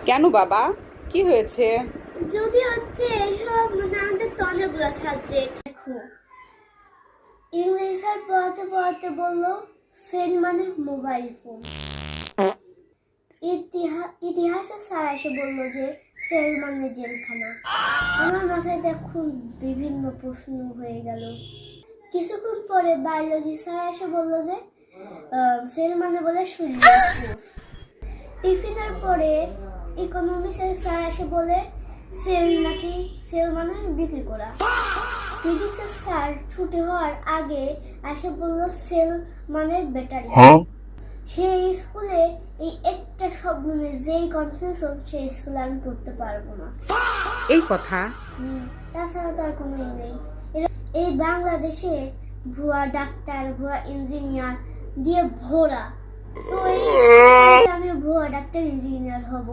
কেন বাবা, কি হয়েছে? যদি হচ্ছে এসব আমাদের তো অনেকগুলো সাবজেক্ট। দেখো, ইংলিশ আর পড়াতে পড়াতে বললো সেল মানে মোবাইল ফোন। ইতিহাসের স্যার এসে বললো যে সেল মানে জেলখানা। আমার মাথায় দেখুন বিভিন্ন প্রশ্ন হয়ে গেল। কিছুক্ষণ পরে বায়োলজি স্যার এসে বললো যে সেল মানে বলে সূর্য। টিফিনের পরে ইকোনমিক্সের স্যার এসে বলে সেল মানে বিক্রি করা। ফিজিক্সের স্যার ছুটি হওয়ার আগে এসে বলল সেল মানে ব্যাটারি। সেই স্কুলে এই একটা শব্দ নিয়ে যেই কনফিউশন, সেই স্কুলে আমি পড়তে পারবো না। এই কথা। তাছাড়া তো আর কোনো নেই। এই বাংলাদেশে ভুয়া ডাক্তার, ভুয়া ইঞ্জিনিয়ার দিয়ে ভরা। তো এই আমি ভুয়া ডাক্তার ইঞ্জিনিয়ার হব।